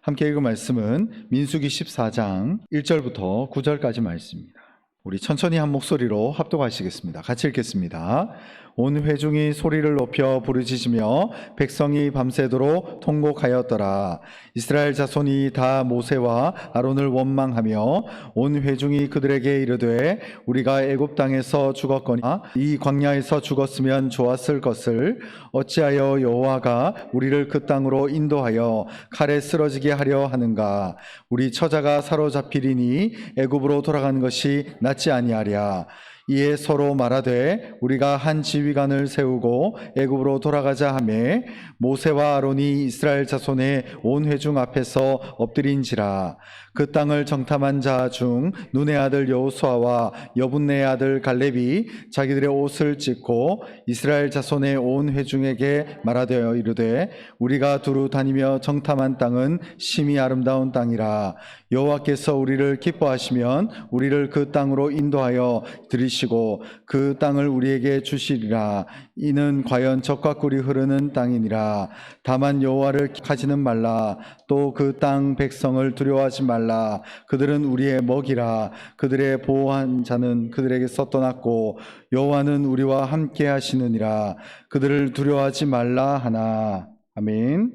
함께 읽은 말씀은 민수기 14장 1절부터 9절까지 말씀입니다. 우리 천천히 한 목소리로 합독하시겠습니다. 같이 읽겠습니다. 온 회중이 소리를 높여 부르짖으며 백성이 밤새도록 통곡하였더라. 이스라엘 자손이 다 모세와 아론을 원망하며 온 회중이 그들에게 이르되 우리가 애굽 땅에서 죽었거니와 이 광야에서 죽었으면 좋았을 것을 어찌하여 여호와가 우리를 그 땅으로 인도하여 칼에 쓰러지게 하려 하는가. 우리 처자가 사로잡히리니 애굽으로 돌아가는 것이 낫지 아니하랴. 이에 서로 말하되 우리가 한 지휘관을 세우고 애굽으로 돌아가자 하매 모세와 아론이 이스라엘 자손의 온 회중 앞에서 엎드린지라. 그 땅을 정탐한 자 중 눈의 아들 여호수아와 여분네의 아들 갈렙이 자기들의 옷을 찢고 이스라엘 자손의 온 회중에게 말하되 이르되 우리가 두루 다니며 정탐한 땅은 심히 아름다운 땅이라. 여호와께서 우리를 기뻐하시면 우리를 그 땅으로 인도하여 들이시고 그 땅을 우리에게 주시리라. 이는 과연 젖과 꿀이 흐르는 땅이니라. 다만 여호와를 가지는 말라. 또 그 땅 백성을 두려워하지 말라. 그들은 우리의 먹이라. 그들의 보호한 자는 그들에게서 떠났고 여호와는 우리와 함께 하시느니라. 그들을 두려워하지 말라 하나. 아멘.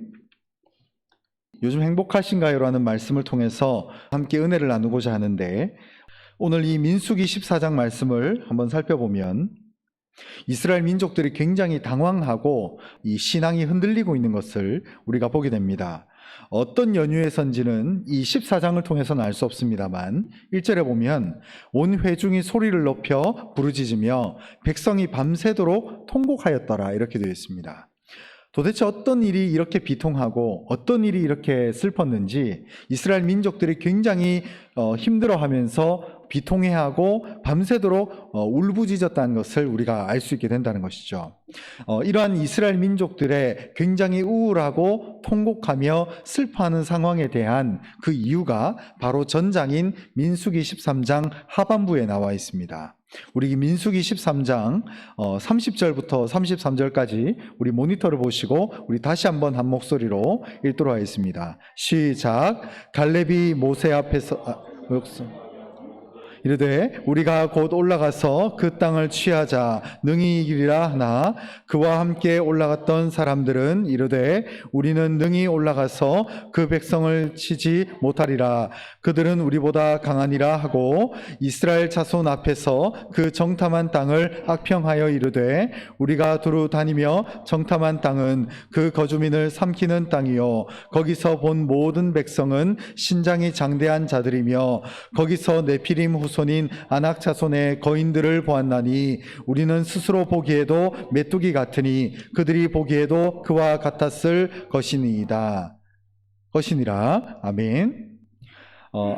요즘 행복하신가요? 라는 말씀을 통해서 함께 은혜를 나누고자 하는데, 오늘 이 민수기 14장 말씀을 한번 살펴보면 이스라엘 민족들이 굉장히 당황하고 이 신앙이 흔들리고 있는 것을 우리가 보게 됩니다. 어떤 연유에선지는 이 14장을 통해서는 알 수 없습니다만 1절에 보면 온 회중이 소리를 높여 부르짖으며 백성이 밤새도록 통곡하였더라, 이렇게 되어 있습니다. 도대체 어떤 일이 이렇게 비통하고 어떤 일이 이렇게 슬펐는지 이스라엘 민족들이 굉장히 힘들어하면서 비통해하고 밤새도록 울부짖었다는 것을 우리가 알 수 있게 된다는 것이죠. 이러한 이스라엘 민족들의 굉장히 우울하고 통곡하며 슬퍼하는 상황에 대한 그 이유가 바로 전장인 민수기 13장 하반부에 나와 있습니다. 우리 민수기 13장 30절부터 33절까지 우리 모니터를 보시고 우리 다시 한번 한 목소리로 읽도록 하겠습니다. 시작. 갈렙이 모세 앞에서 이르되 우리가 곧 올라가서 그 땅을 취하자 능히 이기리라 하나 그와 함께 올라갔던 사람들은 이르되 우리는 능히 올라가서 그 백성을 치지 못하리라. 그들은 우리보다 강하니라 하고 이스라엘 자손 앞에서 그 정탐한 땅을 악평하여 이르되 우리가 두루 다니며 정탐한 땅은 그 거주민을 삼키는 땅이요 거기서 본 모든 백성은 신장이 장대한 자들이며 거기서 네피림 후손인 아낙 자손의 거인들을 보았나니 우리는 스스로 보기에도 메뚜기 같으니 그들이 보기에도 그와 같았을 것이니이다. 것이니라. 아멘.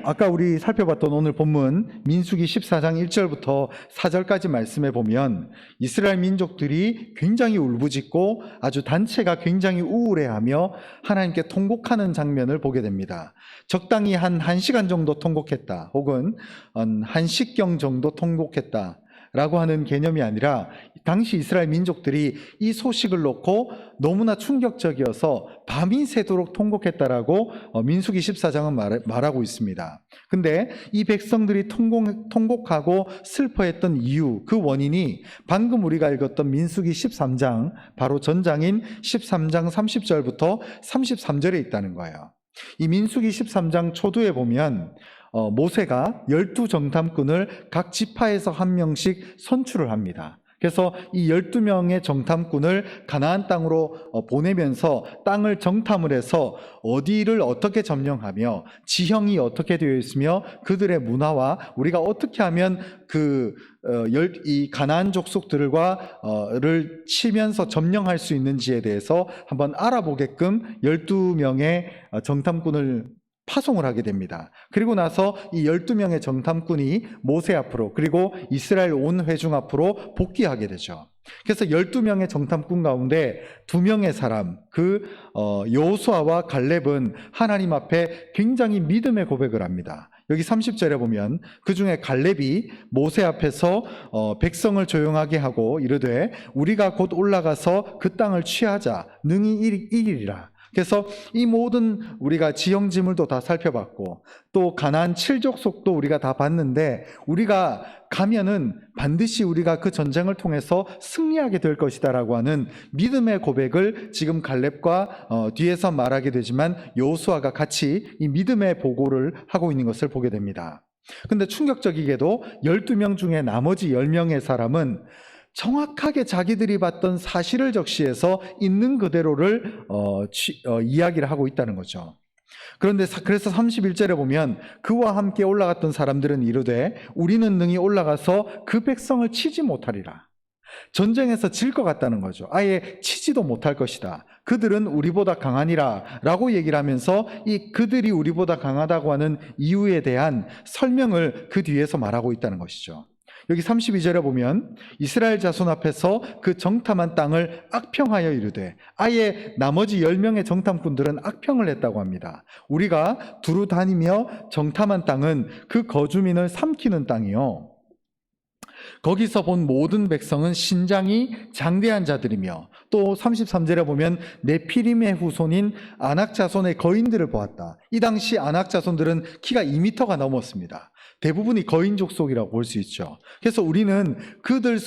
아까 우리 살펴봤던 오늘 본문 민수기 14장 1절부터 4절까지 말씀해 보면 이스라엘 민족들이 굉장히 울부짖고 아주 단체가 굉장히 우울해하며 하나님께 통곡하는 장면을 보게 됩니다. 적당히 한 1시간 정도 통곡했다, 혹은 1식경 정도 통곡했다 라고 하는 개념이 아니라 당시 이스라엘 민족들이 이 소식을 놓고 너무나 충격적이어서 밤이 새도록 통곡했다라고 민수기 14장은 말하고 있습니다. 근데 이 백성들이 통곡하고 슬퍼했던 이유, 그 원인이 방금 우리가 읽었던 민수기 13장 바로 전장인 13장 30절부터 33절에 있다는 거예요. 이 민수기 13장 초두에 보면 모세가 12정탐꾼을 각 지파에서 한 명씩 선출을 합니다. 그래서 이 12명의 정탐꾼을 가나안 땅으로 보내면서 땅을 정탐을 해서 어디를 어떻게 점령하며 지형이 어떻게 되어 있으며 그들의 문화와 우리가 어떻게 하면 이 가나안 족속들과를 치면서 점령할 수 있는지에 대해서 한번 알아보게끔 12명의 정탐꾼을 파송을 하게 됩니다. 그리고 나서 이 12명의 정탐꾼이 모세 앞으로 그리고 이스라엘 온 회중 앞으로 복귀하게 되죠. 그래서 12명의 정탐꾼 가운데 2명의 사람, 여호수아와 갈렙은 하나님 앞에 굉장히 믿음의 고백을 합니다. 여기 30절에 보면 그 중에 갈렙이 모세 앞에서 백성을 조용하게 하고 이르되 우리가 곧 올라가서 그 땅을 취하자 능히 이기리라. 그래서 이 모든 우리가 지형지물도 다 살펴봤고 또 가나안 7족속도 우리가 다 봤는데 우리가 가면은 반드시 우리가 그 전쟁을 통해서 승리하게 될 것이다라고 하는 믿음의 고백을 지금 갈렙과 뒤에서 말하게 되지만 여호수아가 같이 이 믿음의 보고를 하고 있는 것을 보게 됩니다. 근데 충격적이게도 12명 중에 나머지 10명의 사람은 정확하게 자기들이 봤던 사실을 적시해서 있는 그대로를 이야기를 하고 있다는 거죠. 그런데 그래서 31절에 보면 그와 함께 올라갔던 사람들은 이르되 우리는 능히 올라가서 그 백성을 치지 못하리라. 전쟁에서 질 것 같다는 거죠. 아예 치지도 못할 것이다. 그들은 우리보다 강하니라 라고 얘기를 하면서 이 그들이 우리보다 강하다고 하는 이유에 대한 설명을 그 뒤에서 말하고 있다는 것이죠. 여기 32절에 보면 이스라엘 자손 앞에서 그 정탐한 땅을 악평하여 이르되, 아예 나머지 10명의 정탐꾼들은 악평을 했다고 합니다. 우리가 두루 다니며 정탐한 땅은 그 거주민을 삼키는 땅이요, 거기서 본 모든 백성은 신장이 장대한 자들이며, 또 33절에 보면 네피림의 후손인 아낙 자손의 거인들을 보았다. 이 당시 아낙 자손들은 키가 2m가 넘었습니다. 대부분이 거인 족속이라고 볼 수 있죠. 그래서 우리는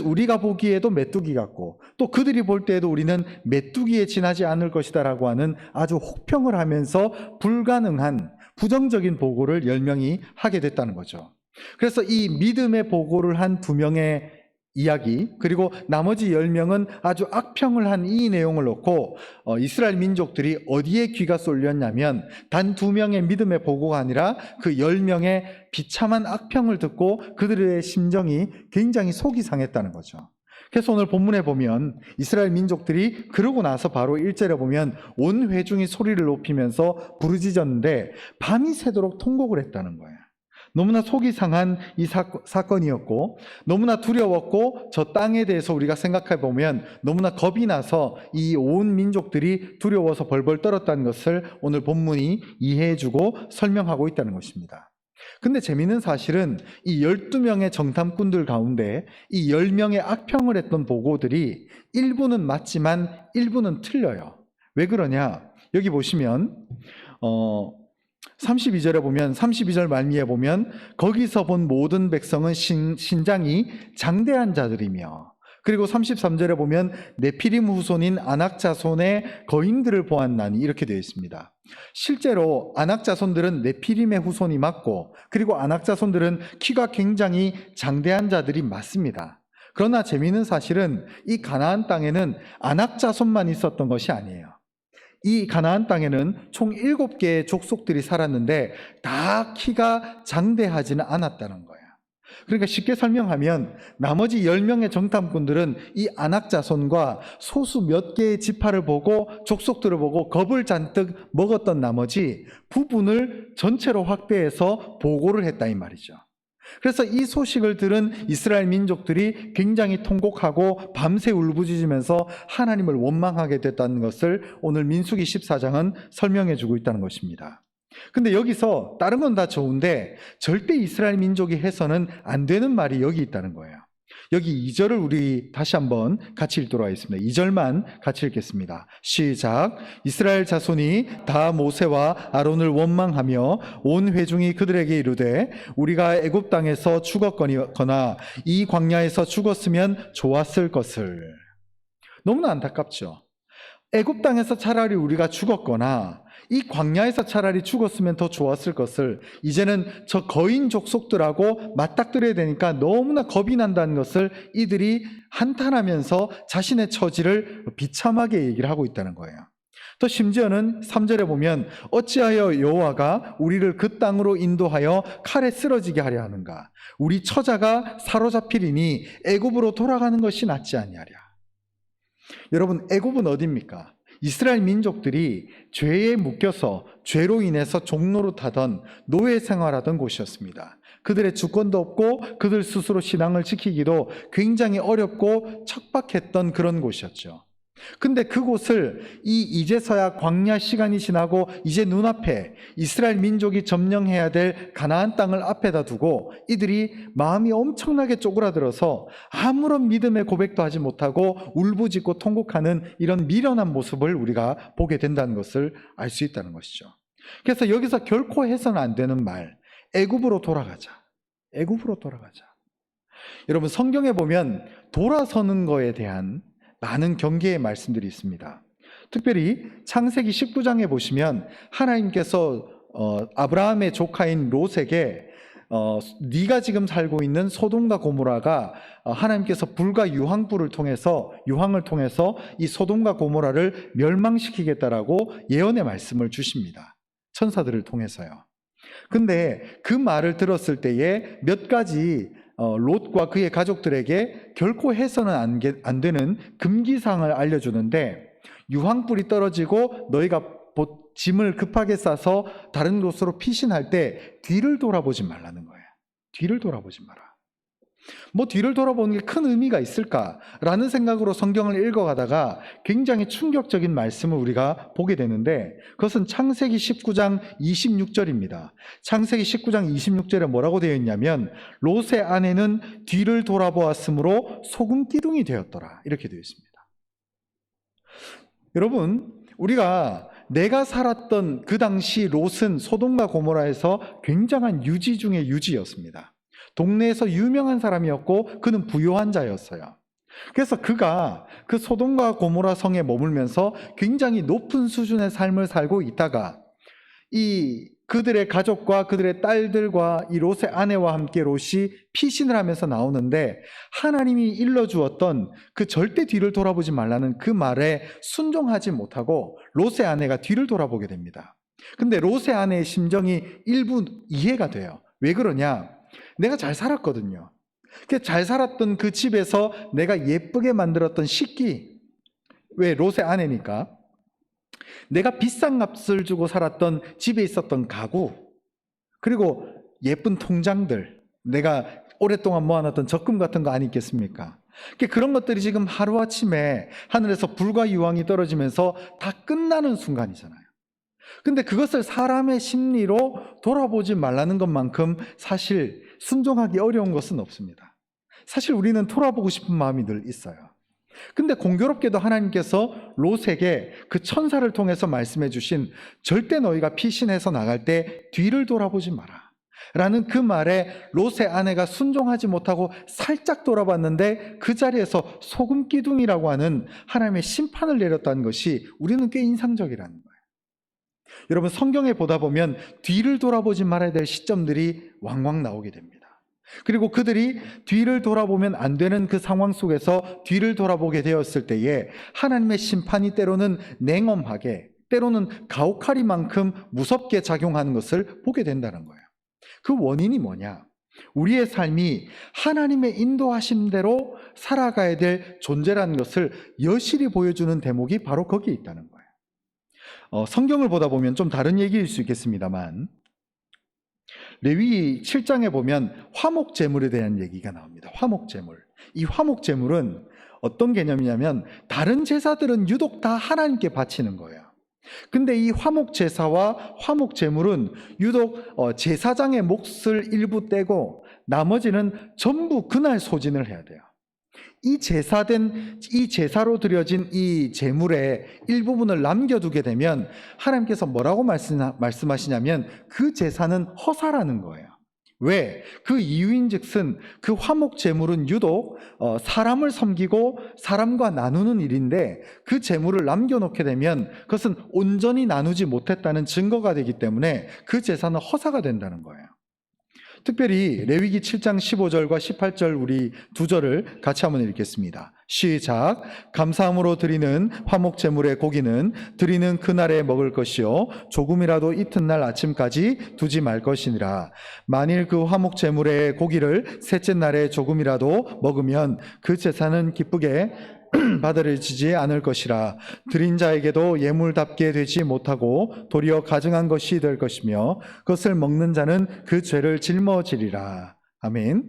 우리가 보기에도 메뚜기 같고 또 그들이 볼 때에도 우리는 메뚜기에 지나지 않을 것이다라고 하는 아주 혹평을 하면서 불가능한 부정적인 보고를 10명이 하게 됐다는 거죠. 그래서 이 믿음의 보고를 한 2명의 이야기, 그리고 나머지 10명은 아주 악평을 한 이 내용을 놓고 이스라엘 민족들이 어디에 귀가 쏠렸냐면 단 2명의 믿음의 보고가 아니라 그 10명의 비참한 악평을 듣고 그들의 심정이 굉장히 속이 상했다는 거죠. 그래서 오늘 본문에 보면 이스라엘 민족들이 그러고 나서 바로 1절에 보면 온 회중이 소리를 높이면서 부르짖었는데 밤이 새도록 통곡을 했다는 거예요. 너무나 속이 상한 이 사건이었고 너무나 두려웠고 저 땅에 대해서 우리가 생각해 보면 너무나 겁이 나서 이 온 민족들이 두려워서 벌벌 떨었다는 것을 오늘 본문이 이해해주고 설명하고 있다는 것입니다. 근데 재미있는 사실은 이 12명의 정탐꾼들 가운데 이 10명의 악평을 했던 보고들이 일부는 맞지만 일부는 틀려요. 왜 그러냐? 여기 보시면 32절에 보면 32절 말미에 보면 거기서 본 모든 백성은 신장이 장대한 자들이며, 그리고 33절에 보면 네피림 후손인 아낙 자손의 거인들을 보았나니 이렇게 되어 있습니다. 실제로 아낙 자손들은 네피림의 후손이 맞고 그리고 아낙 자손들은 키가 굉장히 장대한 자들이 맞습니다. 그러나 재미있는 사실은 이 가나안 땅에는 아낙 자손만 있었던 것이 아니에요. 이 가나안 땅에는 총 7개의 족속들이 살았는데 다 키가 장대하지는 않았다는 거예요. 그러니까 쉽게 설명하면 나머지 10명의 정탐꾼들은 이 아낙 자손과 소수 몇 개의 지파를 보고 족속들을 보고 겁을 잔뜩 먹었던 나머지 부분을 전체로 확대해서 보고를 했다 이 말이죠. 그래서 이 소식을 들은 이스라엘 민족들이 굉장히 통곡하고 밤새 울부짖으면서 하나님을 원망하게 됐다는 것을 오늘 민수기 14장은 설명해 주고 있다는 것입니다. 근데 여기서 다른 건 다 좋은데 절대 이스라엘 민족이 해서는 안 되는 말이 여기 있다는 거예요. 여기 2절을 우리 다시 한번 같이 읽도록 하겠습니다. 2절만 같이 읽겠습니다. 시작. 이스라엘 자손이 다 모세와 아론을 원망하며 온 회중이 그들에게 이르되 우리가 애굽 땅에서 죽었거나 이 광야에서 죽었으면 좋았을 것을. 너무나 안타깝죠. 애굽 땅에서 차라리 우리가 죽었거나 이 광야에서 차라리 죽었으면 더 좋았을 것을 이제는 저 거인 족속들하고 맞닥뜨려야 되니까 너무나 겁이 난다는 것을 이들이 한탄하면서 자신의 처지를 비참하게 얘기를 하고 있다는 거예요. 또 심지어는 3절에 보면 어찌하여 여호와가 우리를 그 땅으로 인도하여 칼에 쓰러지게 하려 하는가? 우리 처자가 사로잡히리니 애굽으로 돌아가는 것이 낫지 아니하랴. 여러분, 애굽은 어디입니까? 이스라엘 민족들이 죄에 묶여서 죄로 인해서 종노릇하던 노예 생활하던 곳이었습니다. 그들의 주권도 없고 그들 스스로 신앙을 지키기도 굉장히 어렵고 척박했던 그런 곳이었죠. 근데 그곳을 이제서야 광야 시간이 지나고 이제 눈앞에 이스라엘 민족이 점령해야 될 가나안 땅을 앞에다 두고 이들이 마음이 엄청나게 쪼그라들어서 아무런 믿음의 고백도 하지 못하고 울부짖고 통곡하는 이런 미련한 모습을 우리가 보게 된다는 것을 알 수 있다는 것이죠. 그래서 여기서 결코 해서는 안 되는 말, 애굽으로 돌아가자. 애굽으로 돌아가자. 여러분, 성경에 보면 돌아서는 거에 대한 많은 경계의 말씀들이 있습니다. 특별히 창세기 19장에 보시면 하나님께서 아브라함의 조카인 롯에게 네가 지금 살고 있는 소돔과 고모라가 하나님께서 불과 유황을 통해서 이 소돔과 고모라를 멸망시키겠다라고 예언의 말씀을 주십니다. 천사들을 통해서요. 근데 그 말을 들었을 때에 몇 가지 롯과 그의 가족들에게 결코 해서는 안 되는 금기사항을 알려주는데, 유황불이 떨어지고 너희가 짐을 급하게 싸서 다른 곳으로 피신할 때 뒤를 돌아보지 말라는 거예요. 뒤를 돌아보지 마라. 뭐 뒤를 돌아보는 게 큰 의미가 있을까라는 생각으로 성경을 읽어가다가 굉장히 충격적인 말씀을 우리가 보게 되는데, 그것은 창세기 19장 26절입니다. 창세기 19장 26절에 뭐라고 되어 있냐면, 롯의 아내는 뒤를 돌아보았으므로 소금 기둥이 되었더라, 이렇게 되어 있습니다. 여러분, 우리가 내가 살았던 그 당시 롯은 소돔과 고모라에서 굉장한 유지 중의 유지였습니다. 동네에서 유명한 사람이었고 그는 부유한 자였어요. 그래서 그가 그 소돔과 고모라 성에 머물면서 굉장히 높은 수준의 삶을 살고 있다가 그들의 가족과 그들의 딸들과 이 롯의 아내와 함께 롯이 피신을 하면서 나오는데, 하나님이 일러주었던 그 절대 뒤를 돌아보지 말라는 그 말에 순종하지 못하고 롯의 아내가 뒤를 돌아보게 됩니다. 근데 롯의 아내의 심정이 일부 이해가 돼요. 왜 그러냐? 내가 잘 살았거든요. 잘 살았던 그 집에서 내가 예쁘게 만들었던 식기, 왜 롯의 아내니까, 내가 비싼 값을 주고 살았던 집에 있었던 가구, 그리고 예쁜 통장들, 내가 오랫동안 모아놨던 적금 같은 거 아니겠습니까? 그런 것들이 지금 하루아침에 하늘에서 불과 유황이 떨어지면서 다 끝나는 순간이잖아요. 근데 그것을 사람의 심리로 돌아보지 말라는 것만큼 사실 순종하기 어려운 것은 없습니다. 사실 우리는 돌아보고 싶은 마음이 늘 있어요. 근데 공교롭게도 하나님께서 롯에게 그 천사를 통해서 말씀해 주신 절대 너희가 피신해서 나갈 때 뒤를 돌아보지 마라 라는 그 말에 롯의 아내가 순종하지 못하고 살짝 돌아봤는데 그 자리에서 소금 기둥이라고 하는 하나님의 심판을 내렸다는 것이 우리는 꽤 인상적이라는 거예요. 여러분, 성경에 보다 보면 뒤를 돌아보지 말아야 될 시점들이 왕왕 나오게 됩니다. 그리고 그들이 뒤를 돌아보면 안 되는 그 상황 속에서 뒤를 돌아보게 되었을 때에 하나님의 심판이 때로는 냉엄하게, 때로는 가혹하리만큼 무섭게 작용하는 것을 보게 된다는 거예요. 그 원인이 뭐냐? 우리의 삶이 하나님의 인도하심대로 살아가야 될 존재라는 것을 여실히 보여주는 대목이 바로 거기에 있다는 거예요. 성경을 보다 보면 좀 다른 얘기일 수 있겠습니다만, 레위기 7장에 보면 화목제물에 대한 얘기가 나옵니다. 화목제물. 이 화목제물은 어떤 개념이냐면, 다른 제사들은 유독 다 하나님께 바치는 거예요. 근데 이 화목제사와 화목제물은 유독 제사장의 몫을 일부 떼고 나머지는 전부 그날 소진을 해야 돼요. 이 제사로 드려진 이 제물의 일부분을 남겨두게 되면 하나님께서 뭐라고 말씀하시냐면 그 제사는 허사라는 거예요. 왜? 그 이유인즉슨 그 화목 제물은 유독 사람을 섬기고 사람과 나누는 일인데, 그 제물을 남겨놓게 되면 그것은 온전히 나누지 못했다는 증거가 되기 때문에 그 제사는 허사가 된다는 거예요. 특별히 레위기 7장 15절과 18절 우리 두 절을 같이 한번 읽겠습니다. 시작. 감사함으로 드리는 화목제물의 고기는 드리는 그날에 먹을 것이요 조금이라도 이튿날 아침까지 두지 말 것이니라. 만일 그 화목제물의 고기를 셋째 날에 조금이라도 먹으면 그 제사는 기쁘게 받아들여지지 않을 것이라. 드린 자에게도 예물답게 되지 못하고 도리어 가증한 것이 될 것이며 그것을 먹는 자는 그 죄를 짊어지리라. 아멘.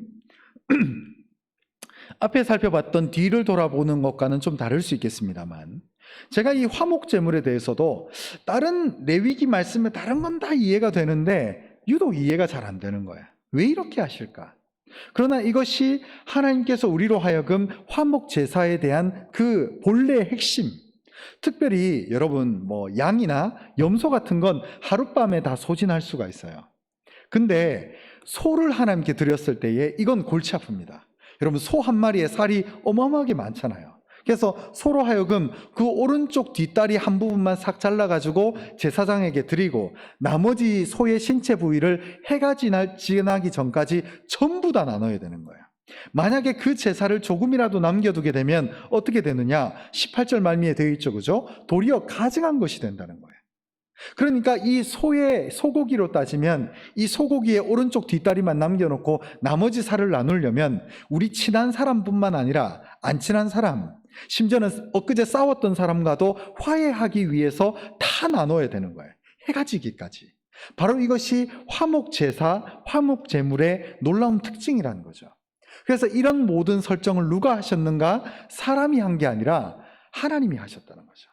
앞에 살펴봤던 뒤를 돌아보는 것과는 좀 다를 수 있겠습니다만, 제가 이 화목제물에 대해서도 다른 레위기 말씀에 다른 건 다 이해가 되는데 유독 이해가 잘 안 되는 거예요. 왜 이렇게 하실까? 그러나 이것이 하나님께서 우리로 하여금 화목제사에 대한 그 본래의 핵심, 특별히 여러분 양이나 염소 같은 건 하룻밤에 다 소진할 수가 있어요. 근데 소를 하나님께 드렸을 때에 이건 골치 아픕니다. 여러분, 소 한 마리에 살이 어마어마하게 많잖아요. 그래서 소로 하여금 그 오른쪽 뒷다리 한 부분만 싹 잘라가지고 제사장에게 드리고 나머지 소의 신체 부위를 해가 지나기 전까지 전부 다 나눠야 되는 거예요. 만약에 그 제사를 조금이라도 남겨두게 되면 어떻게 되느냐? 18절 말미에 되어 있죠, 그죠? 도리어 가증한 것이 된다는 거예요. 그러니까 이 소고기로 따지면 이 소고기의 오른쪽 뒷다리만 남겨놓고 나머지 살을 나누려면 우리 친한 사람뿐만 아니라 안 친한 사람, 심지어는 엊그제 싸웠던 사람과도 화해하기 위해서 다 나눠야 되는 거예요. 해가 지기까지. 바로 이것이 화목제사, 화목제물의 놀라운 특징이라는 거죠. 그래서 이런 모든 설정을 누가 하셨는가? 사람이 한 게 아니라 하나님이 하셨다는 거죠.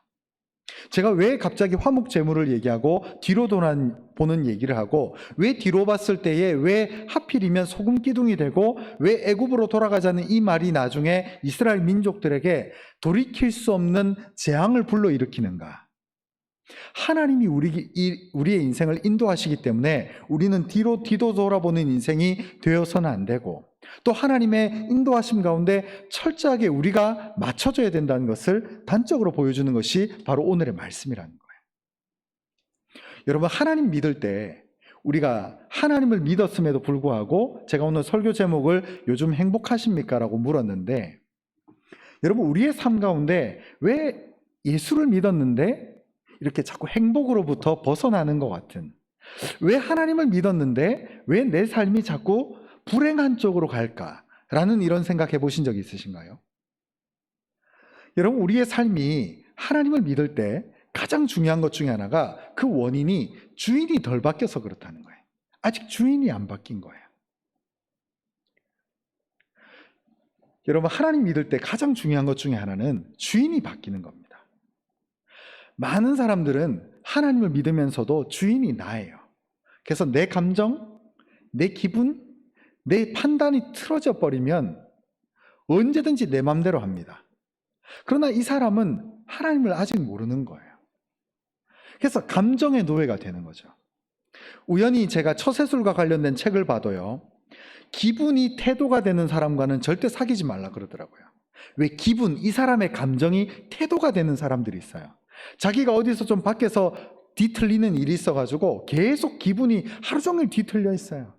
제가 왜 갑자기 화목제물을 얘기하고 뒤로 보는 얘기를 하고, 왜 뒤로 봤을 때에 왜 하필이면 소금 기둥이 되고 왜 애굽으로 돌아가자는 이 말이 나중에 이스라엘 민족들에게 돌이킬 수 없는 재앙을 불러일으키는가? 하나님이 우리의 인생을 인도하시기 때문에 우리는 뒤로 돌아보는 인생이 되어서는 안 되고, 또 하나님의 인도하심 가운데 철저하게 우리가 맞춰져야 된다는 것을 단적으로 보여주는 것이 바로 오늘의 말씀이라는 거예요. 여러분, 하나님 믿을 때 우리가 하나님을 믿었음에도 불구하고, 제가 오늘 설교 제목을 요즘 행복하십니까? 라고 물었는데, 여러분, 우리의 삶 가운데 왜 예수를 믿었는데 이렇게 자꾸 행복으로부터 벗어나는 것 같은, 왜 하나님을 믿었는데 왜 내 삶이 자꾸 불행한 쪽으로 갈까라는 이런 생각해 보신 적 있으신가요? 여러분, 우리의 삶이 하나님을 믿을 때 가장 중요한 것 중에 하나가 그 원인이 주인이 덜 바뀌어서 그렇다는 거예요. 아직 주인이 안 바뀐 거예요. 여러분, 하나님 믿을 때 가장 중요한 것 중에 하나는 주인이 바뀌는 겁니다. 많은 사람들은 하나님을 믿으면서도 주인이 나예요. 그래서 내 감정, 내 기분, 내 판단이 틀어져 버리면 언제든지 내 맘대로 합니다. 그러나 이 사람은 하나님을 아직 모르는 거예요. 그래서 감정의 노예가 되는 거죠. 우연히 제가 처세술과 관련된 책을 봐도요, 기분이 태도가 되는 사람과는 절대 사귀지 말라 그러더라고요. 왜? 이 사람의 감정이 태도가 되는 사람들이 있어요. 자기가 어디서 좀 밖에서 뒤틀리는 일이 있어가지고 계속 기분이 하루 종일 뒤틀려 있어요.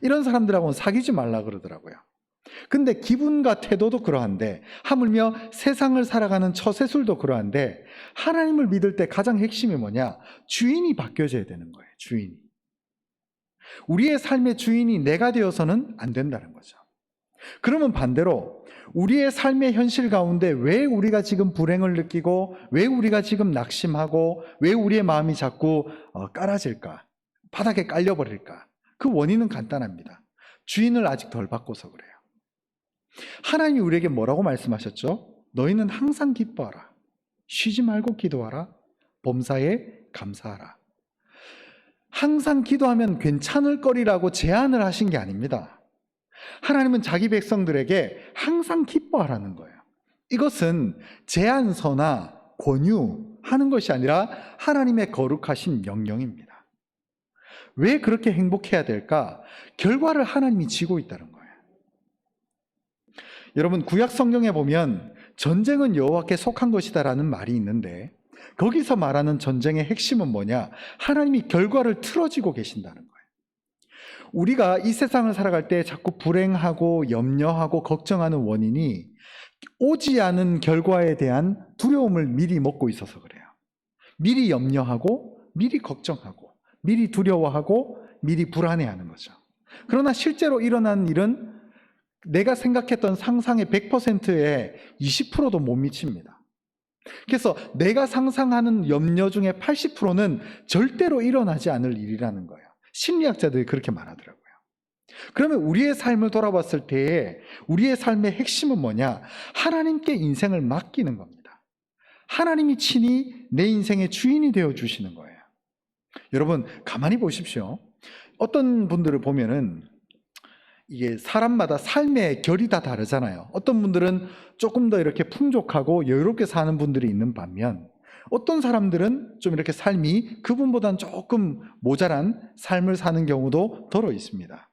이런 사람들하고는 사귀지 말라 그러더라고요. 근데 기분과 태도도 그러한데, 하물며 세상을 살아가는 처세술도 그러한데, 하나님을 믿을 때 가장 핵심이 뭐냐? 주인이 바뀌어져야 되는 거예요. 주인이. 우리의 삶의 주인이 내가 되어서는 안 된다는 거죠. 그러면 반대로 우리의 삶의 현실 가운데 왜 우리가 지금 불행을 느끼고, 왜 우리가 지금 낙심하고, 왜 우리의 마음이 자꾸 깔아질까? 바닥에 깔려버릴까? 그 원인은 간단합니다. 주인을 아직 덜 바꿔서 그래요. 하나님이 우리에게 뭐라고 말씀하셨죠? 너희는 항상 기뻐하라. 쉬지 말고 기도하라. 범사에 감사하라. 항상 기도하면 괜찮을 거리라고 제안을 하신 게 아닙니다. 하나님은 자기 백성들에게 항상 기뻐하라는 거예요. 이것은 제안서나 권유하는 것이 아니라 하나님의 거룩하신 명령입니다. 왜 그렇게 행복해야 될까? 결과를 하나님이 지고 있다는 거예요. 여러분, 구약 성경에 보면 전쟁은 여호와께 속한 것이다라는 말이 있는데, 거기서 말하는 전쟁의 핵심은 뭐냐? 하나님이 결과를 틀어지고 계신다는 거예요. 우리가 이 세상을 살아갈 때 자꾸 불행하고 염려하고 걱정하는 원인이 오지 않은 결과에 대한 두려움을 미리 먹고 있어서 그래요. 미리 염려하고 미리 걱정하고 미리 두려워하고 미리 불안해하는 거죠. 그러나 실제로 일어난 일은 내가 생각했던 상상의 100%에 20%도 못 미칩니다. 그래서 내가 상상하는 염려 중에 80%는 절대로 일어나지 않을 일이라는 거예요. 심리학자들이 그렇게 말하더라고요. 그러면 우리의 삶을 돌아봤을 때에 우리의 삶의 핵심은 뭐냐? 하나님께 인생을 맡기는 겁니다. 하나님이 친히 내 인생의 주인이 되어 주시는 거예요. 여러분, 가만히 보십시오. 어떤 분들을 보면은 이게 사람마다 삶의 결이 다 다르잖아요. 어떤 분들은 조금 더 이렇게 풍족하고 여유롭게 사는 분들이 있는 반면, 어떤 사람들은 좀 이렇게 삶이 그분보다는 조금 모자란 삶을 사는 경우도 더러 있습니다.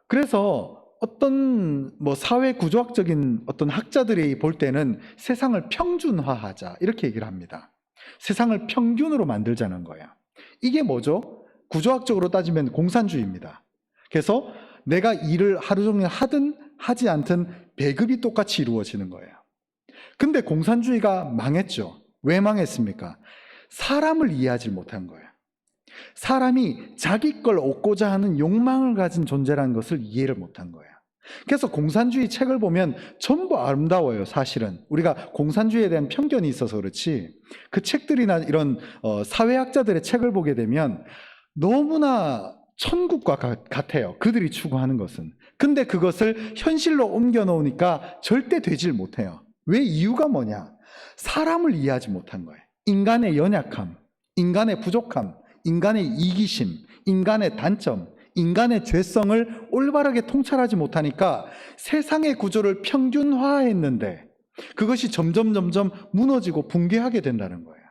그래서 어떤 사회 구조학적인 어떤 학자들이 볼 때는 세상을 평준화하자 이렇게 얘기를 합니다. 세상을 평균으로 만들자는 거예요. 이게 뭐죠? 구조학적으로 따지면 공산주의입니다. 그래서 내가 일을 하루 종일 하든 하지 않든 배급이 똑같이 이루어지는 거예요. 근데 공산주의가 망했죠. 왜 망했습니까? 사람을 이해하지 못한 거예요. 사람이 자기 걸 얻고자 하는 욕망을 가진 존재라는 것을 이해를 못한 거예요. 그래서 공산주의 책을 보면 전부 아름다워요. 사실은 우리가 공산주의에 대한 편견이 있어서 그렇지, 그 책들이나 이런 사회학자들의 책을 보게 되면 너무나 천국과 같아요. 그들이 추구하는 것은. 근데 그것을 현실로 옮겨 놓으니까 절대 되질 못해요. 왜? 이유가 뭐냐? 사람을 이해하지 못한 거예요. 인간의 연약함, 인간의 부족함, 인간의 이기심, 인간의 단점, 인간의 죄성을 올바르게 통찰하지 못하니까 세상의 구조를 평균화했는데 그것이 점점 무너지고 붕괴하게 된다는 거예요.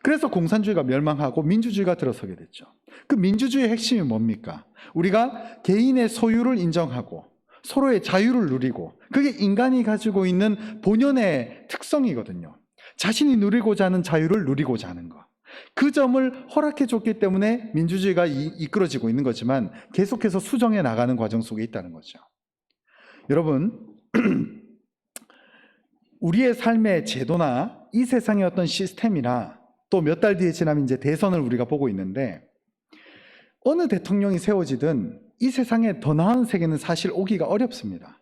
그래서 공산주의가 멸망하고 민주주의가 들어서게 됐죠. 그 민주주의의 핵심이 뭡니까? 우리가 개인의 소유를 인정하고 서로의 자유를 누리고, 그게 인간이 가지고 있는 본연의 특성이거든요. 자신이 누리고자 하는 자유를 누리고자 하는 것. 그 점을 허락해 줬기 때문에 민주주의가 이끌어지고 있는 거지만 계속해서 수정해 나가는 과정 속에 있다는 거죠. 여러분, 우리의 삶의 제도나 이 세상의 어떤 시스템이나 또 몇 달 뒤에 지나면 이제 대선을 우리가 보고 있는데, 어느 대통령이 세워지든 이 세상에 더 나은 세계는 사실 오기가 어렵습니다.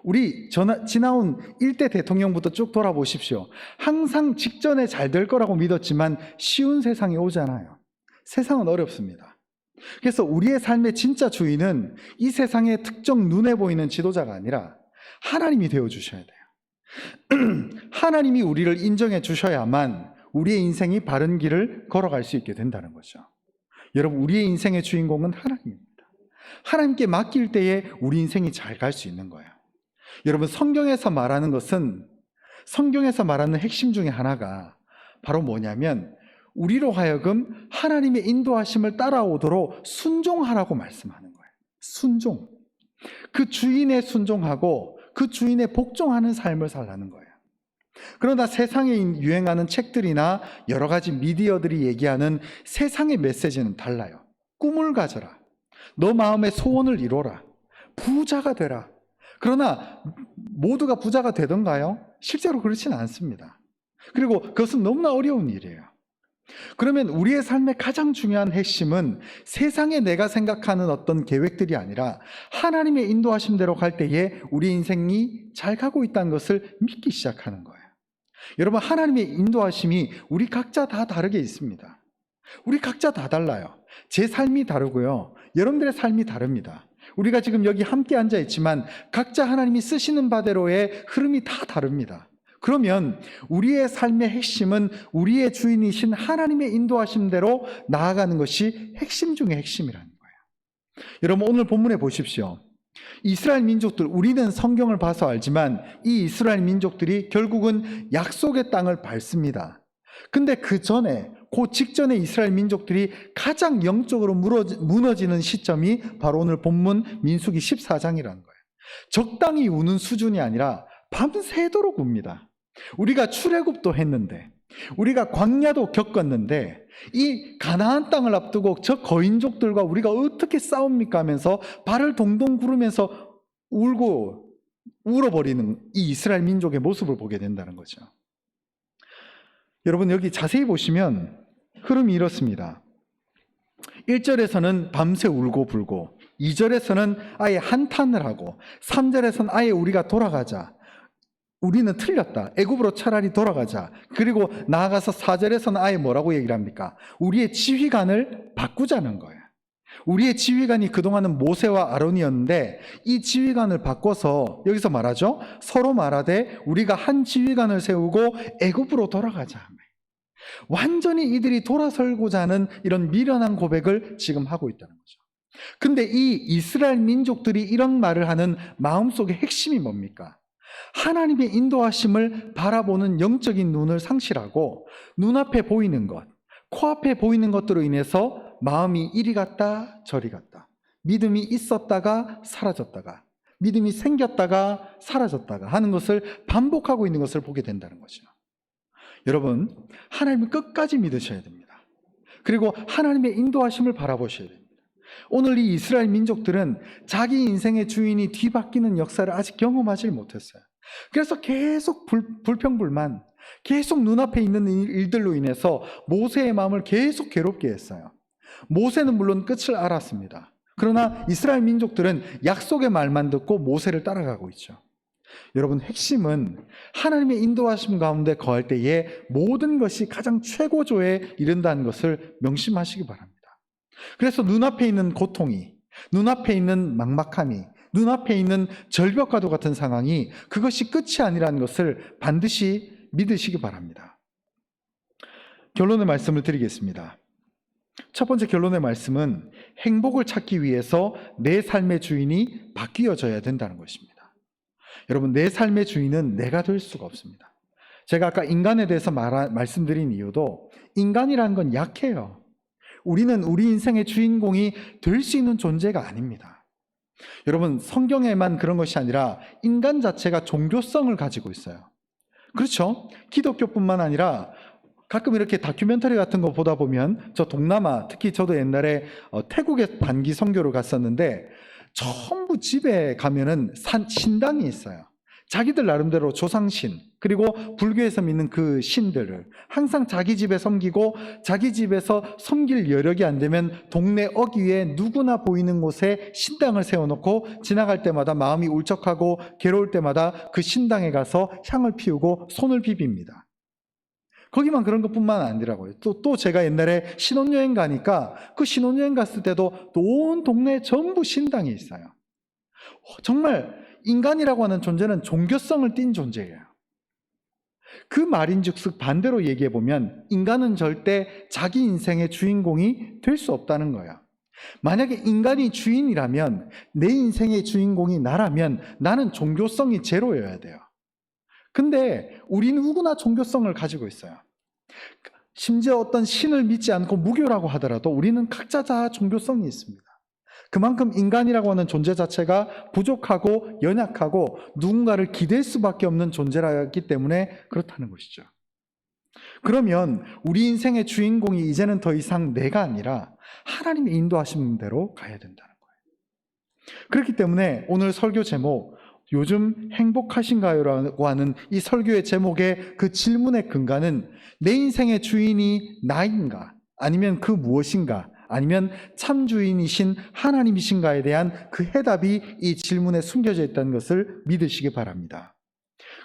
우리 지나온 1대 대통령부터 쭉 돌아보십시오. 항상 직전에 잘 될 거라고 믿었지만 쉬운 세상이 오잖아요. 세상은 어렵습니다. 그래서 우리의 삶의 진짜 주인은 이 세상의 특정 눈에 보이는 지도자가 아니라 하나님이 되어주셔야 돼요. 하나님이 우리를 인정해 주셔야만 우리의 인생이 바른 길을 걸어갈 수 있게 된다는 거죠. 여러분, 우리의 인생의 주인공은 하나님입니다. 하나님께 맡길 때에 우리 인생이 잘 갈 수 있는 거예요. 여러분, 성경에서 말하는 핵심 중에 하나가 바로 뭐냐면, 우리로 하여금 하나님의 인도하심을 따라오도록 순종하라고 말씀하는 거예요. 순종. 그 주인에 순종하고 그 주인에 복종하는 삶을 살라는 거예요. 그러나 세상에 유행하는 책들이나 여러 가지 미디어들이 얘기하는 세상의 메시지는 달라요. 꿈을 가져라. 너 마음의 소원을 이뤄라. 부자가 되라. 그러나 모두가 부자가 되던가요? 실제로 그렇지는 않습니다. 그리고 그것은 너무나 어려운 일이에요. 그러면 우리의 삶의 가장 중요한 핵심은 세상에 내가 생각하는 어떤 계획들이 아니라 하나님의 인도하심대로 갈 때에 우리 인생이 잘 가고 있다는 것을 믿기 시작하는 거예요. 여러분, 하나님의 인도하심이 우리 각자 다 다르게 있습니다. 우리 각자 다 달라요. 제 삶이 다르고요. 여러분들의 삶이 다릅니다. 우리가 지금 여기 함께 앉아 있지만 각자 하나님이 쓰시는 바대로의 흐름이 다 다릅니다. 그러면 우리의 삶의 핵심은 우리의 주인이신 하나님의 인도하심대로 나아가는 것이 핵심 중의 핵심이라는 거예요. 여러분, 오늘 본문에 보십시오. 이스라엘 민족들, 우리는 성경을 봐서 알지만 이 이스라엘 민족들이 결국은 약속의 땅을 밟습니다. 근데 그 전에, 그 직전에 이스라엘 민족들이 가장 영적으로 무너지는 시점이 바로 오늘 본문 민수기 14장이라는 거예요. 적당히 우는 수준이 아니라 밤새도록 웁니다. 우리가 출애굽도 했는데, 우리가 광야도 겪었는데, 이 가나안 땅을 앞두고 저 거인족들과 우리가 어떻게 싸웁니까 하면서 발을 동동 구르면서 울어버리는 이 이스라엘 민족의 모습을 보게 된다는 거죠. 여러분, 여기 자세히 보시면 흐름이 이렇습니다. 1절에서는 밤새 울고 불고, 2절에서는 아예 한탄을 하고, 3절에서는 아예 우리가 돌아가자, 우리는 틀렸다, 애굽으로 차라리 돌아가자, 그리고 나아가서 4절에서는 아예 뭐라고 얘기를 합니까? 우리의 지휘관을 바꾸자는 거예요. 우리의 지휘관이 그동안은 모세와 아론이었는데 이 지휘관을 바꿔서 여기서 말하죠. 서로 말하되 우리가 한 지휘관을 세우고 애굽으로 돌아가자. 완전히 이들이 돌아설고자 하는 이런 미련한 고백을 지금 하고 있다는 거죠. 근데 이 이스라엘 민족들이 이런 말을 하는 마음속의 핵심이 뭡니까? 하나님의 인도하심을 바라보는 영적인 눈을 상실하고 눈앞에 보이는 것, 코앞에 보이는 것들로 인해서 마음이 이리 갔다 저리 갔다, 믿음이 있었다가 사라졌다가, 믿음이 생겼다가 사라졌다가 하는 것을 반복하고 있는 것을 보게 된다는 거죠. 여러분, 하나님을 끝까지 믿으셔야 됩니다. 그리고 하나님의 인도하심을 바라보셔야 됩니다. 오늘 이 이스라엘 민족들은 자기 인생의 주인이 뒤바뀌는 역사를 아직 경험하지 못했어요. 그래서 계속 불평불만, 계속 눈앞에 있는 일들로 인해서 모세의 마음을 계속 괴롭게 했어요. 모세는 물론 끝을 알았습니다. 그러나 이스라엘 민족들은 약속의 말만 듣고 모세를 따라가고 있죠. 여러분, 핵심은 하나님의 인도하심 가운데 거할 때에 모든 것이 가장 최고조에 이른다는 것을 명심하시기 바랍니다. 그래서 눈앞에 있는 고통이, 눈앞에 있는 막막함이, 눈앞에 있는 절벽과도 같은 상황이 그것이 끝이 아니라는 것을 반드시 믿으시기 바랍니다. 결론의 말씀을 드리겠습니다. 첫 번째 결론의 말씀은 행복을 찾기 위해서 내 삶의 주인이 바뀌어져야 된다는 것입니다. 여러분, 내 삶의 주인은 내가 될 수가 없습니다. 제가 아까 인간에 대해서 말씀드린 이유도 인간이라는 건 약해요. 우리는 우리 인생의 주인공이 될 수 있는 존재가 아닙니다. 여러분, 성경에만 그런 것이 아니라 인간 자체가 종교성을 가지고 있어요. 그렇죠? 기독교뿐만 아니라 가끔 이렇게 다큐멘터리 같은 거 보다 보면, 저 동남아, 특히 저도 옛날에 태국에 단기 선교를 갔었는데 전부 집에 가면은 신당이 있어요. 자기들 나름대로 조상신, 그리고 불교에서 믿는 그 신들을 항상 자기 집에 섬기고, 자기 집에서 섬길 여력이 안 되면 동네 어귀에 누구나 보이는 곳에 신당을 세워놓고 지나갈 때마다 마음이 울적하고 괴로울 때마다 그 신당에 가서 향을 피우고 손을 비빕니다. 거기만 그런 것뿐만 아니라고요. 또 제가 옛날에 신혼여행 가니까 그 신혼여행 갔을 때도 온 동네에 전부 신당이 있어요. 정말 인간이라고 하는 존재는 종교성을 띤 존재예요. 그 말인즉슨 반대로 얘기해보면 인간은 절대 자기 인생의 주인공이 될 수 없다는 거야. 만약에 인간이 주인이라면, 내 인생의 주인공이 나라면 나는 종교성이 제로여야 돼요. 근데 우리는 누구나 종교성을 가지고 있어요. 심지어 어떤 신을 믿지 않고 무교라고 하더라도 우리는 각자 다 종교성이 있습니다. 그만큼 인간이라고 하는 존재 자체가 부족하고 연약하고 누군가를 기댈 수밖에 없는 존재라기 때문에 그렇다는 것이죠. 그러면 우리 인생의 주인공이 이제는 더 이상 내가 아니라 하나님의 인도하시는 대로 가야 된다는 거예요. 그렇기 때문에 오늘 설교 제목, 요즘 행복하신가요? 라고 하는 이 설교의 제목의 그 질문의 근간은 내 인생의 주인이 나인가? 아니면 그 무엇인가? 아니면 참 주인이신 하나님이신가에 대한 그 해답이 이 질문에 숨겨져 있다는 것을 믿으시기 바랍니다.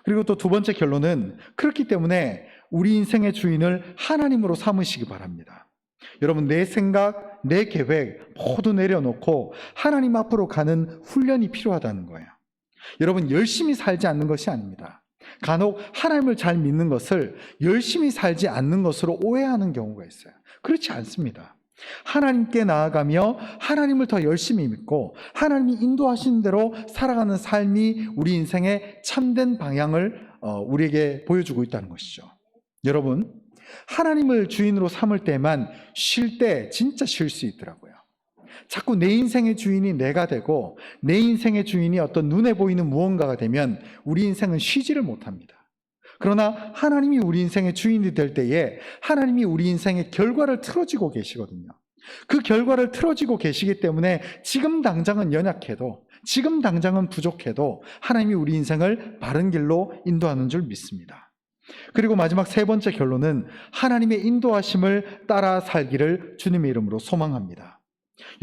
그리고 또 두 번째 결론은, 그렇기 때문에 우리 인생의 주인을 하나님으로 삼으시기 바랍니다. 여러분, 내 생각, 내 계획 모두 내려놓고 하나님 앞으로 가는 훈련이 필요하다는 거예요. 여러분, 열심히 살지 않는 것이 아닙니다. 간혹 하나님을 잘 믿는 것을 열심히 살지 않는 것으로 오해하는 경우가 있어요. 그렇지 않습니다. 하나님께 나아가며 하나님을 더 열심히 믿고 하나님이 인도하시는 대로 살아가는 삶이 우리 인생의 참된 방향을 우리에게 보여주고 있다는 것이죠. 여러분, 하나님을 주인으로 삼을 때만 쉴 때 진짜 쉴 수 있더라고요. 자꾸 내 인생의 주인이 내가 되고 내 인생의 주인이 어떤 눈에 보이는 무언가가 되면 우리 인생은 쉬지를 못합니다. 그러나 하나님이 우리 인생의 주인이 될 때에 하나님이 우리 인생의 결과를 틀어지고 계시거든요. 그 결과를 틀어지고 계시기 때문에 지금 당장은 연약해도, 지금 당장은 부족해도 하나님이 우리 인생을 바른 길로 인도하는 줄 믿습니다. 그리고 마지막 세 번째 결론은 하나님의 인도하심을 따라 살기를 주님의 이름으로 소망합니다.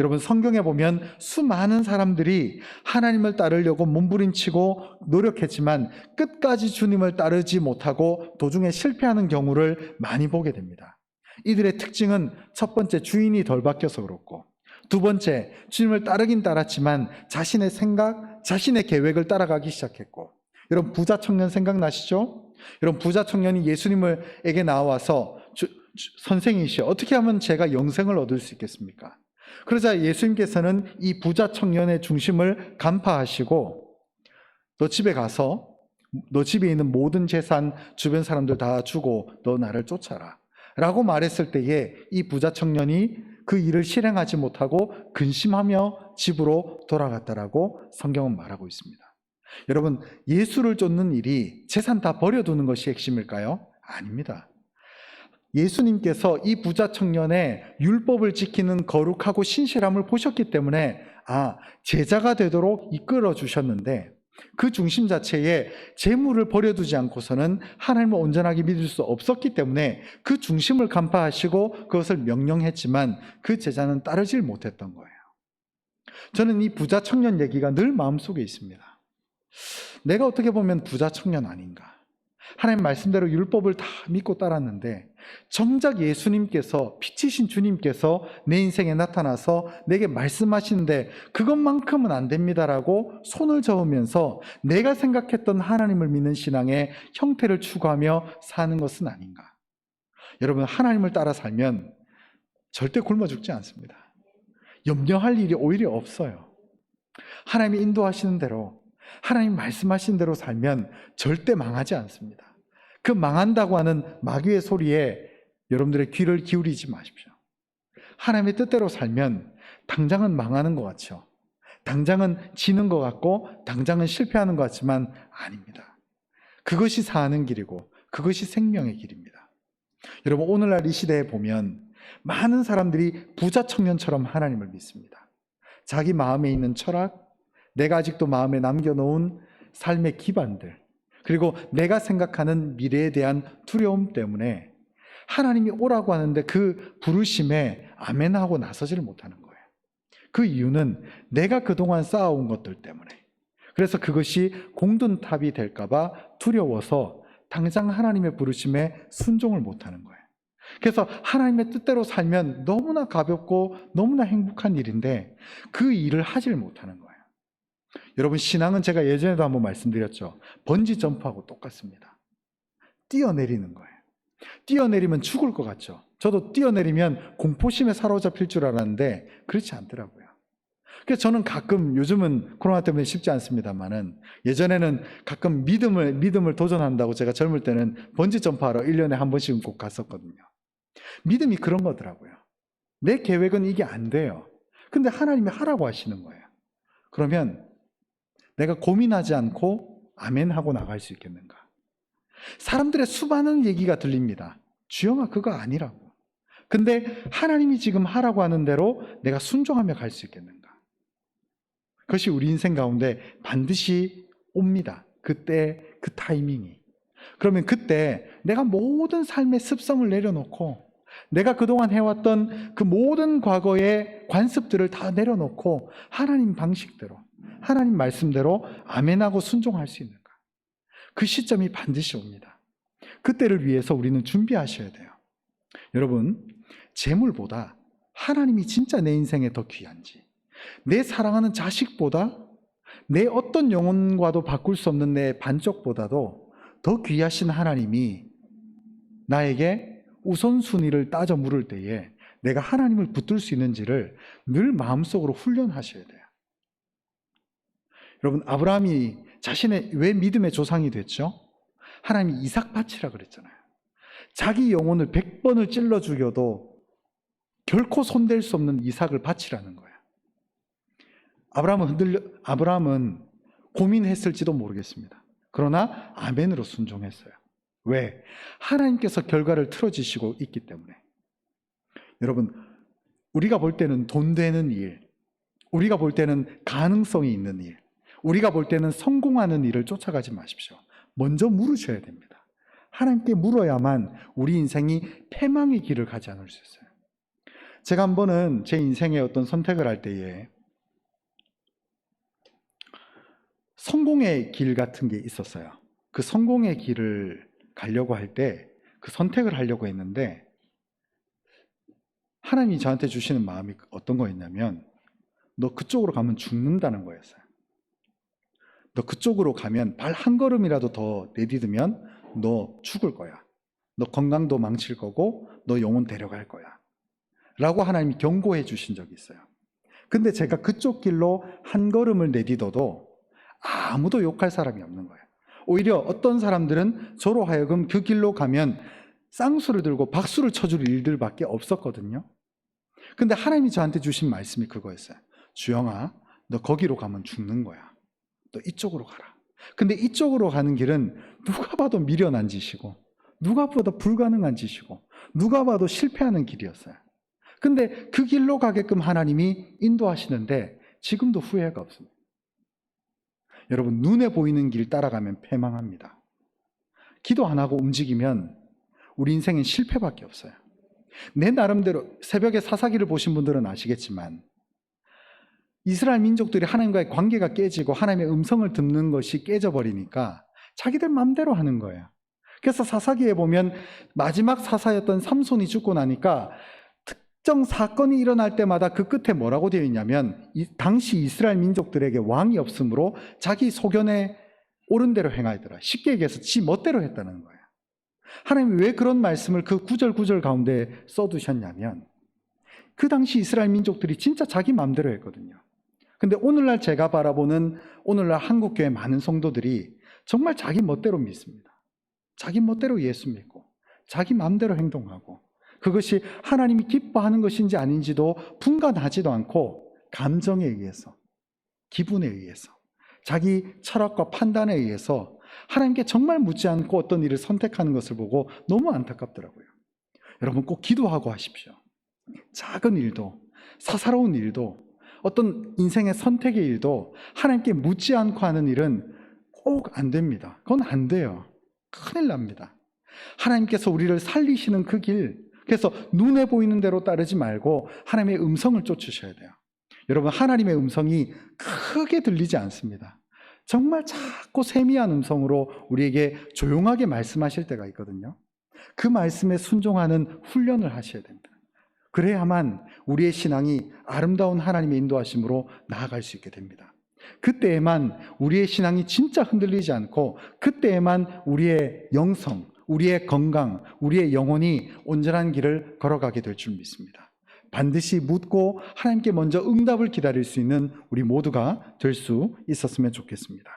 여러분, 성경에 보면 수많은 사람들이 하나님을 따르려고 몸부림치고 노력했지만 끝까지 주님을 따르지 못하고 도중에 실패하는 경우를 많이 보게 됩니다. 이들의 특징은 첫 번째, 주인이 덜 바뀌어서 그렇고, 두 번째, 주님을 따르긴 따랐지만 자신의 생각, 자신의 계획을 따라가기 시작했고, 여러분 부자 청년 생각나시죠? 여러분 부자 청년이 예수님에게 나와서 선생이시여, 어떻게 하면 제가 영생을 얻을 수 있겠습니까? 그러자 예수님께서는 이 부자 청년의 중심을 간파하시고, 너 집에 가서 너 집에 있는 모든 재산 주변 사람들 다 주고 너 나를 쫓아라 라고 말했을 때에 이 부자 청년이 그 일을 실행하지 못하고 근심하며 집으로 돌아갔다라고 성경은 말하고 있습니다. 여러분, 예수를 쫓는 일이 재산 다 버려두는 것이 핵심일까요? 아닙니다. 예수님께서 이 부자 청년의 율법을 지키는 거룩하고 신실함을 보셨기 때문에 제자가 되도록 이끌어 주셨는데, 그 중심 자체에 재물을 버려두지 않고서는 하나님을 온전하게 믿을 수 없었기 때문에 그 중심을 간파하시고 그것을 명령했지만 그 제자는 따르질 못했던 거예요. 저는 이 부자 청년 얘기가 늘 마음속에 있습니다. 내가 어떻게 보면 부자 청년 아닌가? 하나님 말씀대로 율법을 다 믿고 따랐는데 정작 예수님께서, 빛이신 주님께서 내 인생에 나타나서 내게 말씀하시는데 그것만큼은 안 됩니다라고 손을 저으면서 내가 생각했던 하나님을 믿는 신앙의 형태를 추구하며 사는 것은 아닌가? 여러분, 하나님을 따라 살면 절대 굶어 죽지 않습니다. 염려할 일이 오히려 없어요. 하나님이 인도하시는 대로, 하나님 말씀하신 대로 살면 절대 망하지 않습니다. 그 망한다고 하는 마귀의 소리에 여러분들의 귀를 기울이지 마십시오. 하나님의 뜻대로 살면 당장은 망하는 것 같죠. 당장은 지는 것 같고 당장은 실패하는 것 같지만 아닙니다. 그것이 사는 길이고 그것이 생명의 길입니다. 여러분, 오늘날 이 시대에 보면 많은 사람들이 부자 청년처럼 하나님을 믿습니다. 자기 마음에 있는 철학, 내가 아직도 마음에 남겨놓은 삶의 기반들, 그리고 내가 생각하는 미래에 대한 두려움 때문에 하나님이 오라고 하는데 그 부르심에 아멘하고 나서지를 못하는 거예요. 그 이유는 내가 그동안 쌓아온 것들 때문에, 그래서 그것이 공든탑이 될까봐 두려워서 당장 하나님의 부르심에 순종을 못하는 거예요. 그래서 하나님의 뜻대로 살면 너무나 가볍고 너무나 행복한 일인데 그 일을 하질 못하는 거예요. 여러분, 신앙은 제가 예전에도 한번 말씀드렸죠. 번지 점프하고 똑같습니다. 뛰어내리는 거예요. 뛰어내리면 죽을 것 같죠. 저도 뛰어내리면 공포심에 사로잡힐 줄 알았는데 그렇지 않더라고요. 그래서 저는 가끔, 요즘은 코로나 때문에 쉽지 않습니다만은 예전에는 가끔 믿음을 도전한다고 제가 젊을 때는 번지 점프하러 1년에 한 번씩은 꼭 갔었거든요. 믿음이 그런 거더라고요. 내 계획은 이게 안 돼요. 근데 하나님이 하라고 하시는 거예요. 그러면 내가 고민하지 않고 아멘하고 나갈 수 있겠는가? 사람들의 수많은 얘기가 들립니다. 주영아, 그거 아니라고. 근데 하나님이 지금 하라고 하는 대로 내가 순종하며 갈 수 있겠는가? 그것이 우리 인생 가운데 반드시 옵니다. 그때 그 타이밍이. 그러면 그때 내가 모든 삶의 습성을 내려놓고, 내가 그동안 해왔던 그 모든 과거의 관습들을 다 내려놓고 하나님 방식대로, 하나님 말씀대로 아멘하고 순종할 수 있는가? 그 시점이 반드시 옵니다. 그때를 위해서 우리는 준비하셔야 돼요. 여러분, 재물보다 하나님이 진짜 내 인생에 더 귀한지, 내 사랑하는 자식보다, 내 어떤 영혼과도 바꿀 수 없는 내 반쪽보다도 더 귀하신 하나님이 나에게 우선순위를 따져 물을 때에 내가 하나님을 붙들 수 있는지를 늘 마음속으로 훈련하셔야 돼요. 여러분, 아브라함이 자신의 왜 믿음의 조상이 됐죠? 하나님이 이삭 바치라 그랬잖아요. 자기 영혼을 100번을 찔러 죽여도 결코 손댈 수 없는 이삭을 바치라는 거예요. 아브라함은 고민했을지도 모르겠습니다. 그러나 아멘으로 순종했어요. 왜? 하나님께서 결과를 틀어지시고 있기 때문에. 여러분, 우리가 볼 때는 돈 되는 일, 우리가 볼 때는 가능성이 있는 일, 우리가 볼 때는 성공하는 일을 쫓아가지 마십시오. 먼저 물으셔야 됩니다. 하나님께 물어야만 우리 인생이 패망의 길을 가지 않을 수 있어요. 제가 한 번은 제 인생에 어떤 선택을 할 때에 성공의 길 같은 게 있었어요. 그 성공의 길을 가려고 할 때 그 선택을 하려고 했는데 하나님이 저한테 주시는 마음이 어떤 거였냐면, 너 그쪽으로 가면 죽는다는 거였어요. 너 그쪽으로 가면 발 한 걸음이라도 더 내디디면 너 죽을 거야. 너 건강도 망칠 거고 너 영혼 데려갈 거야. 라고 하나님이 경고해 주신 적이 있어요. 근데 제가 그쪽 길로 한 걸음을 내디뎌도 아무도 욕할 사람이 없는 거예요. 오히려 어떤 사람들은 저로 하여금 그 길로 가면 쌍수를 들고 박수를 쳐줄 일들밖에 없었거든요. 근데 하나님이 저한테 주신 말씀이 그거였어요. 주영아, 너 거기로 가면 죽는 거야. 너 이쪽으로 가라. 근데 이쪽으로 가는 길은 누가 봐도 미련한 짓이고, 누가 봐도 불가능한 짓이고, 누가 봐도 실패하는 길이었어요. 근데 그 길로 가게끔 하나님이 인도하시는데 지금도 후회가 없습니다. 여러분, 눈에 보이는 길 따라가면 패망합니다. 기도 안 하고 움직이면 우리 인생엔 실패밖에 없어요. 내 나름대로 새벽에 사사기를 보신 분들은 아시겠지만, 이스라엘 민족들이 하나님과의 관계가 깨지고 하나님의 음성을 듣는 것이 깨져버리니까 자기들 마음대로 하는 거예요. 그래서 사사기에 보면 마지막 사사였던 삼손이 죽고 나니까 특정 사건이 일어날 때마다 그 끝에 뭐라고 되어 있냐면, 당시 이스라엘 민족들에게 왕이 없으므로 자기 소견에 옳은 대로 행하더라. 쉽게 얘기해서 지 멋대로 했다는 거예요. 하나님이 왜 그런 말씀을 그 구절 가운데 써두셨냐면, 그 당시 이스라엘 민족들이 진짜 자기 마음대로 했거든요. 근데 오늘날 제가 바라보는 오늘날 한국교회 많은 성도들이 정말 자기 멋대로 믿습니다. 자기 멋대로 예수 믿고 자기 마음대로 행동하고, 그것이 하나님이 기뻐하는 것인지 아닌지도 분간하지도 않고 감정에 의해서, 기분에 의해서, 자기 철학과 판단에 의해서 하나님께 정말 묻지 않고 어떤 일을 선택하는 것을 보고 너무 안타깝더라고요. 여러분, 꼭 기도하고 하십시오. 작은 일도, 사사로운 일도, 어떤 인생의 선택의 일도 하나님께 묻지 않고 하는 일은 꼭 안 됩니다. 그건 안 돼요. 큰일 납니다. 하나님께서 우리를 살리시는 그 길, 그래서 눈에 보이는 대로 따르지 말고 하나님의 음성을 쫓으셔야 돼요. 여러분, 하나님의 음성이 크게 들리지 않습니다. 정말 작고 세미한 음성으로 우리에게 조용하게 말씀하실 때가 있거든요. 그 말씀에 순종하는 훈련을 하셔야 됩니다. 그래야만 우리의 신앙이 아름다운 하나님의 인도하심으로 나아갈 수 있게 됩니다. 그때에만 우리의 신앙이 진짜 흔들리지 않고, 그때에만 우리의 영성, 우리의 건강, 우리의 영혼이 온전한 길을 걸어가게 될 줄 믿습니다. 반드시 묻고 하나님께 먼저 응답을 기다릴 수 있는 우리 모두가 될 수 있었으면 좋겠습니다.